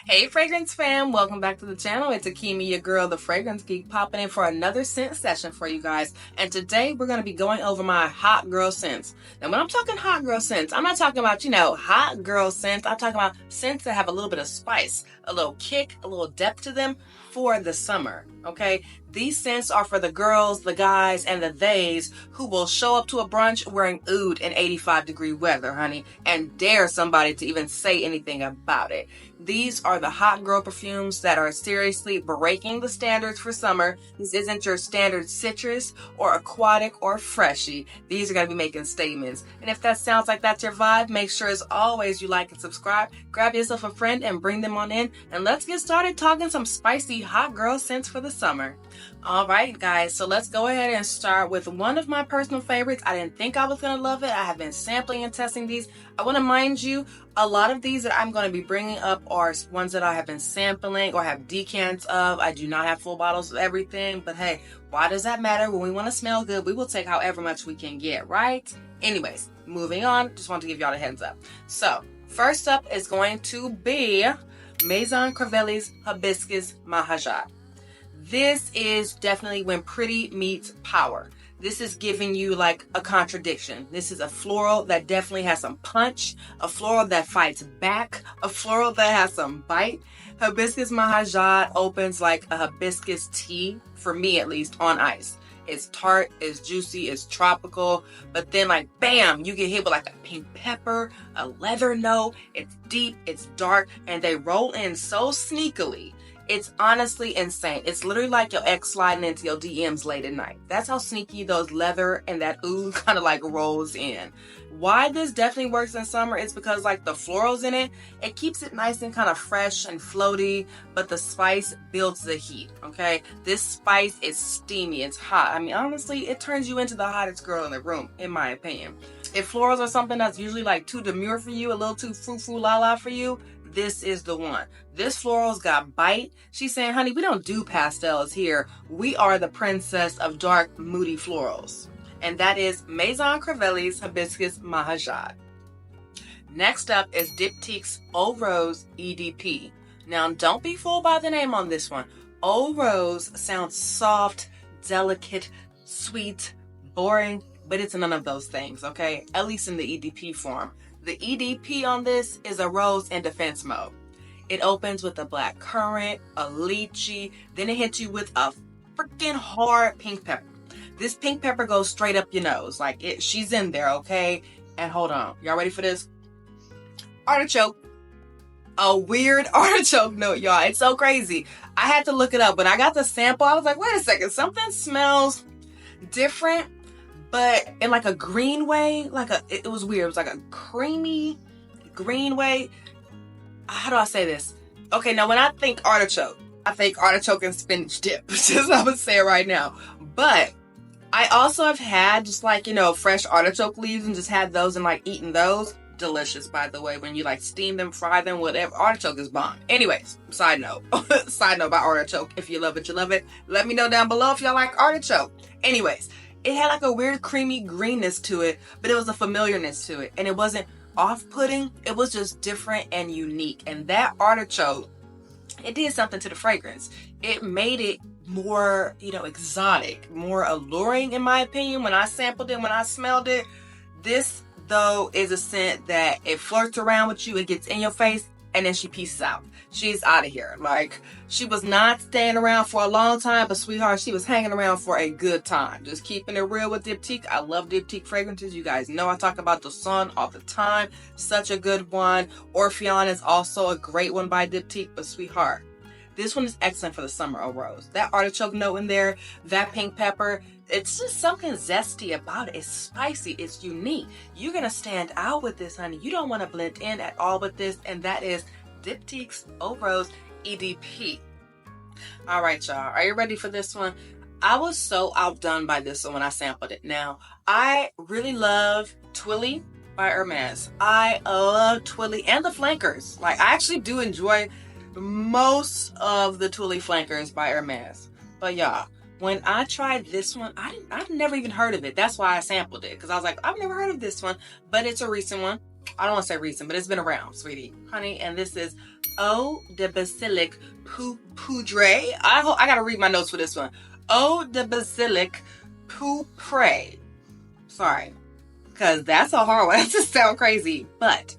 Hey fragrance fam, welcome back to the channel. It's Akimi, your girl, the fragrance geek, popping in for another scent session for you guys. And today we're going to be going over my hot girl scents. Now when I'm talking hot girl scents, I'm not talking about, hot girl scents. I'm talking about scents that have a little bit of spice, a little kick, a little depth to them for the summer, okay? These scents are for the girls, the guys, and the theys who will show up to a brunch wearing oud in 85-degree weather, honey, and dare somebody to even say anything about it. These are the hot girl perfumes that are seriously breaking the standards for summer. This isn't your standard citrus or aquatic or freshy. These are going to be making statements. And if that sounds like that's your vibe, make sure as always you like and subscribe. Grab yourself a friend and bring them on in. And let's get started talking some spicy hot girl scents for the summer. All right, guys, so let's go ahead and start with one of my personal favorites. I didn't think I was going to love it. I have been sampling and testing these. I want to mind you, a lot of these that I'm going to be bringing up are ones that I have been sampling or have decants of. I do not have full bottles of everything, but hey, why does that matter? When we want to smell good, we will take however much we can get, right? Anyways, moving on, just want to give y'all a heads up. So, first up is going to be Maison Crellis Hibiscus Mahajád. This is definitely when pretty meets power. This is giving you like a contradiction. This is a floral that definitely has some punch, a floral that fights back, a floral that has some bite. Hibiscus Mahajád opens like a hibiscus tea, for me at least, on ice. It's tart, it's juicy, it's tropical, but then like bam, you get hit with like a pink pepper, a leather note. It's deep, it's dark, and they roll in so sneakily. It's honestly insane. It's literally like your ex sliding into your DMs late at night. That's how sneaky those leather and that oud kind of like rolls in. Why this definitely works in summer is because like the florals in it, it keeps it nice and kind of fresh and floaty, but the spice builds the heat, okay? This spice is steamy, it's hot. I mean, honestly, it turns you into the hottest girl in the room, in my opinion. If florals are something that's usually like too demure for you, a little too frou-frou la-la for you, this is the one. This floral's got bite. She's saying, honey, we don't do pastels here. We are the princess of dark, moody florals. And that is Maison Crellis Hibiscus Mahajád. Next up is Diptyque's Eau Rose EDP. Now, don't be fooled by the name on this one. Eau Rose sounds soft, delicate, sweet, boring, but it's none of those things, okay? At least in the EDP form. The EDP on this is a rose in defense mode. It opens with a black currant, a lychee, then it hits you with a freaking hard pink pepper. This pink pepper goes straight up your nose. Like, she's in there, okay? And hold on. Y'all ready for this? Artichoke. A weird artichoke note, y'all. It's so crazy. I had to look it up. When I got the sample, I was like, wait a second. Something smells different, but in like a green way. It was weird. It was like a creamy green way. How do I say this? Okay, now when I think artichoke and spinach dip. Just I'm gonna say it right now. But I also have had just like, fresh artichoke leaves and just had those and like eaten those. Delicious, by the way, when you like steam them, fry them, whatever. Artichoke is bomb. Anyways, side note. Side note about artichoke. If you love it, you love it. Let me know down below if y'all like artichoke. Anyways, it had like a weird creamy greenness to it, but it was a familiarness to it. And it wasn't off-putting. It was just different and unique. And that artichoke, it did something to the fragrance. It made it more, exotic, more alluring in my opinion. When I sampled it, when I smelled it, this though is a scent that it flirts around with you, it gets in your face, and then she pieces out. She's out of here. Like, she was not staying around for a long time, but sweetheart, she was hanging around for a good time. Just keeping it real with Diptyque. I love Diptyque fragrances. You guys know I talk about the Sun all the time. Such a good one. Orpheon is also a great one by Diptyque, but sweetheart, this one is excellent for the summer Eau Rose. That artichoke note in there, that pink pepper, it's just something zesty about it. It's spicy. It's unique. You're going to stand out with this, honey. You don't want to blend in at all with this, and that is Diptyque's Eau Rose EDP. All right, y'all. Are you ready for this one? I was so outdone by this one when I sampled it. Now, I really love Twilly by Hermes. I love Twilly and the flankers. Like, I actually do enjoy most of the Twilly flankers by Hermes. But y'all, when I tried this one, I've never even heard of it. That's why I sampled it, because I was like, I've never heard of this one, but it's a recent one. I don't want to say recent, but it's been around, sweetie. Honey, and this is Eau de Basilic Poudre. I gotta read my notes for this one. Eau de Basilic Pourpre. Sorry, because that's a hard one. That just sounds crazy. But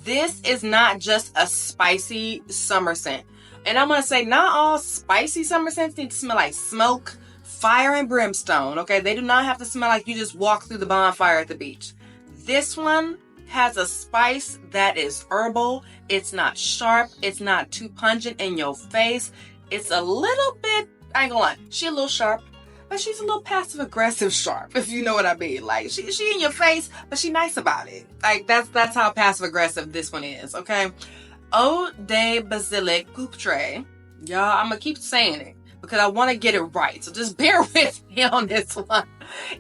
this is not just a spicy summer scent. And I'm gonna say not all spicy summer scents need to smell like smoke, fire, and brimstone. Okay, they do not have to smell like you just walk through the bonfire at the beach. This one has a spice that is herbal. It's not sharp. It's not too pungent in your face. It's a little bit, I ain't gonna lie, she a little sharp, but she's a little passive aggressive sharp, if you know what I mean. Like she in your face, but she nice about it. Like that's how passive aggressive this one is, okay? Eau de Basilic Pourpre. Y'all, I'm gonna keep saying it because I want to get it right. So just bear with me on this one.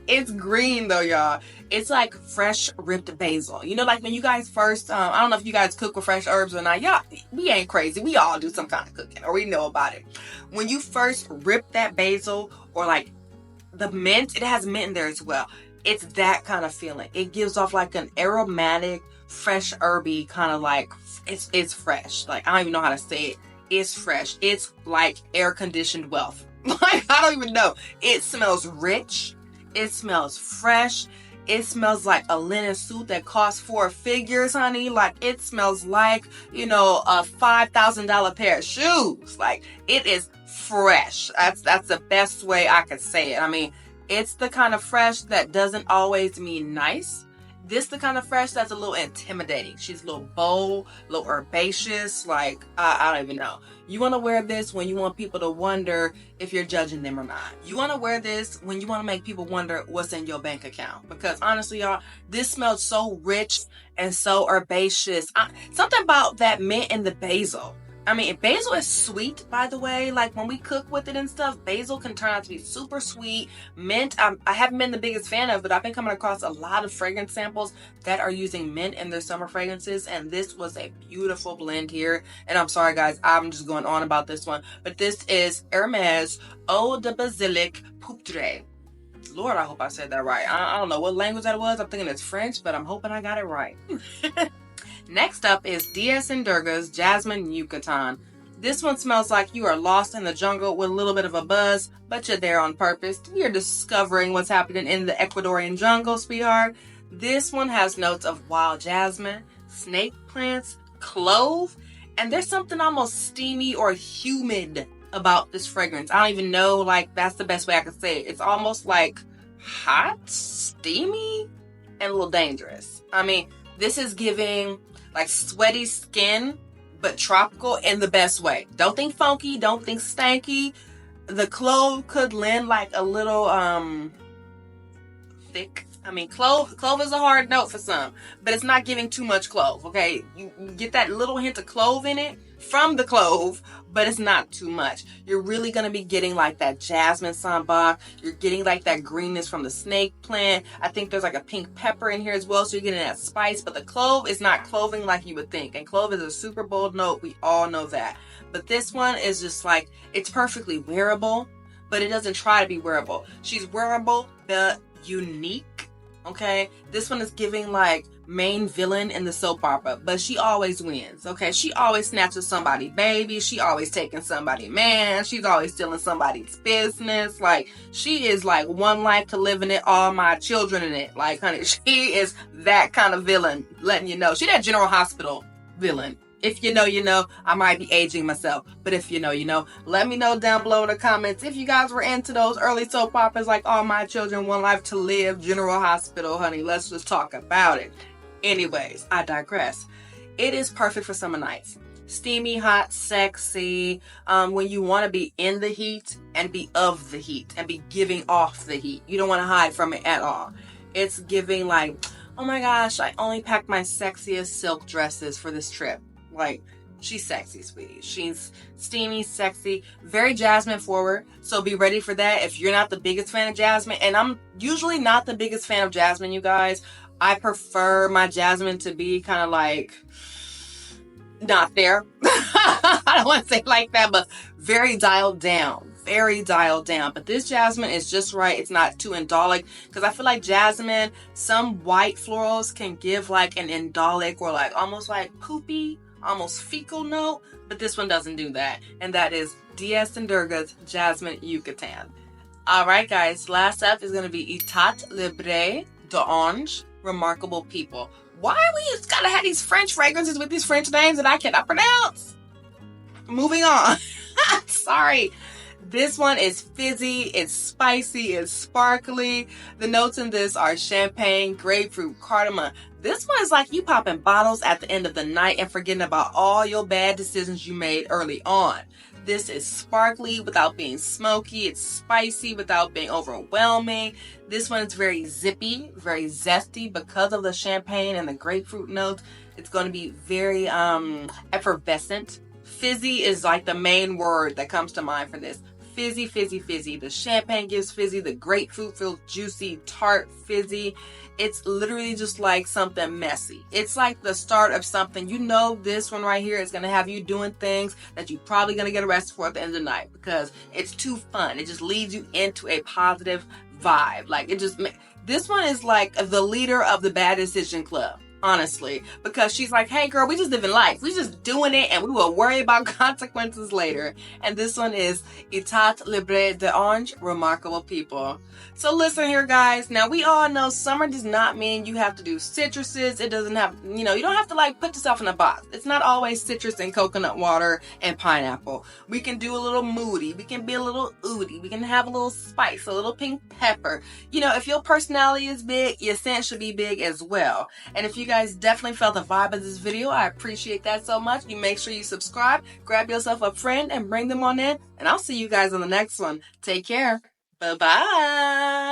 It's green though, y'all. It's like fresh ripped basil. You know, like when you guys first, I don't know if you guys cook with fresh herbs or not. Y'all, we ain't crazy. We all do some kind of cooking or we know about it. When you first rip that basil or like the mint, it has mint in there as well. It's that kind of feeling. It gives off like an aromatic, fresh herby kind of like, it's fresh. Like, I don't even know how to say it. It's fresh. It's like air conditioned wealth. Like, I don't even know. It smells rich. It smells fresh. It smells like a linen suit that costs 4 figures, honey. Like, it smells like, you know, a $5,000 pair of shoes. Like, it is fresh. That's the best way I could say it. I mean, it's the kind of fresh that doesn't always mean nice. This the kind of fresh that's a little intimidating. She's a little bold, a little herbaceous. Like, I don't even know. You want to wear this when you want people to wonder if you're judging them or not. You want to wear this when you want to make people wonder what's in your bank account. Because honestly, y'all, this smells so rich and so herbaceous. Something about that mint and the basil. I mean, basil is sweet, by the way. Like, when we cook with it and stuff, basil can turn out to be super sweet. Mint, I haven't been the biggest fan of, but I've been coming across a lot of fragrance samples that are using mint in their summer fragrances, and this was a beautiful blend here. And I'm sorry, guys, I'm just going on about this one, but this is Hermès Eau de Basilic Pourpre. Lord, I hope I said that right. I don't know what language that was. I'm thinking it's French, but I'm hoping I got it right. Next up is DS and Durga's Jazmín Yucatan. This one smells like you are lost in the jungle with a little bit of a buzz, but you're there on purpose. You're discovering what's happening in the Ecuadorian jungle, sweetheart. This one has notes of wild jasmine, snake plants, clove, and there's something almost steamy or humid about this fragrance. I don't even know, like, that's the best way I could say it. It's almost like hot, steamy, and a little dangerous. I mean, this is giving like sweaty skin, but tropical in the best way. Don't think funky, don't think stanky. The clove could lend like a little thick. I mean, clove is a hard note for some, but it's not giving too much clove, okay? You get that little hint of clove in it from the clove, but it's not too much. You're really going to be getting like that jasmine sambac. You're getting like that greenness from the snake plant. I think there's like a pink pepper in here as well, so you're getting that spice, but the clove is not cloving like you would think. And clove is a super bold note. We all know that. But this one is just like, it's perfectly wearable, but it doesn't try to be wearable. She's wearable, but unique. Okay, this one is giving like main villain in the soap opera, but she always wins. Okay, she always snatches somebody baby, she always taking somebody man, she's always stealing somebody's business. Like, she is like one life to live in it, all my children in it. Like, honey, she is that kind of villain, letting you know. She that General Hospital villain. If you know, you know. I might be aging myself, but if you know, you know. Let me know down below in the comments if you guys were into those early soap operas like All My Children, One Life to Live, General Hospital, honey. Let's just talk about it. Anyways, I digress. It is perfect for summer nights. Steamy, hot, sexy, when you want to be in the heat and be of the heat and be giving off the heat. You don't want to hide from it at all. It's giving like, oh my gosh, I only packed my sexiest silk dresses for this trip. Like, she's sexy, sweetie. She's steamy, sexy, very jasmine forward. So be ready for that if you're not the biggest fan of jasmine. And I'm usually not the biggest fan of jasmine, you guys. I prefer my jasmine to be kind of like not there. I don't want to say it like that, but very dialed down. very dialed down. But this jasmine is just right. It's not too indolic, because I feel like jasmine, some white florals can give like an indolic or like almost like poopy, almost fecal note, but this one doesn't do that. And that is Diaz and Durga's Jasmine Yucatan. Alright guys, last up is going to be Etat, Libre, d'Orange, Remarkable People. Why we just gotta have these French fragrances with these French names that I cannot pronounce? Moving on. Sorry. This one is fizzy, it's spicy, it's sparkly. The notes in this are champagne, grapefruit, cardamom. This one is like you popping bottles at the end of the night and forgetting about all your bad decisions you made early on. This is sparkly without being smoky. It's spicy without being overwhelming. This one is very zippy, very zesty because of the champagne and the grapefruit notes. It's going to be very effervescent. Fizzy is like the main word that comes to mind for this. Fizzy, fizzy, fizzy. The champagne gives fizzy. The grapefruit feels juicy, tart, fizzy. It's literally just like something messy. It's like the start of something. You know, this one right here is going to have you doing things that you're probably going to get arrested for at the end of the night because it's too fun. It just leads you into a positive vibe. Like it just, this one is like the leader of the bad decision club. Honestly, because she's like, hey girl, we just living life. We just doing it and we will worry about consequences later. And this one is Etat, Libre, d'Orange, Remarkable People. So listen here guys, now we all know summer does not mean you have to do citruses. It doesn't have, you don't have to like put yourself in a box. It's not always citrus and coconut water and pineapple. We can do a little moody. We can be a little oody. We can have a little spice, a little pink pepper. If your personality is big, your scent should be big as well. And if you guys definitely felt the vibe of this video, I appreciate that so much. You make sure you subscribe, grab yourself a friend and bring them on in, and I'll see you guys on the next one. Take care. Bye-bye.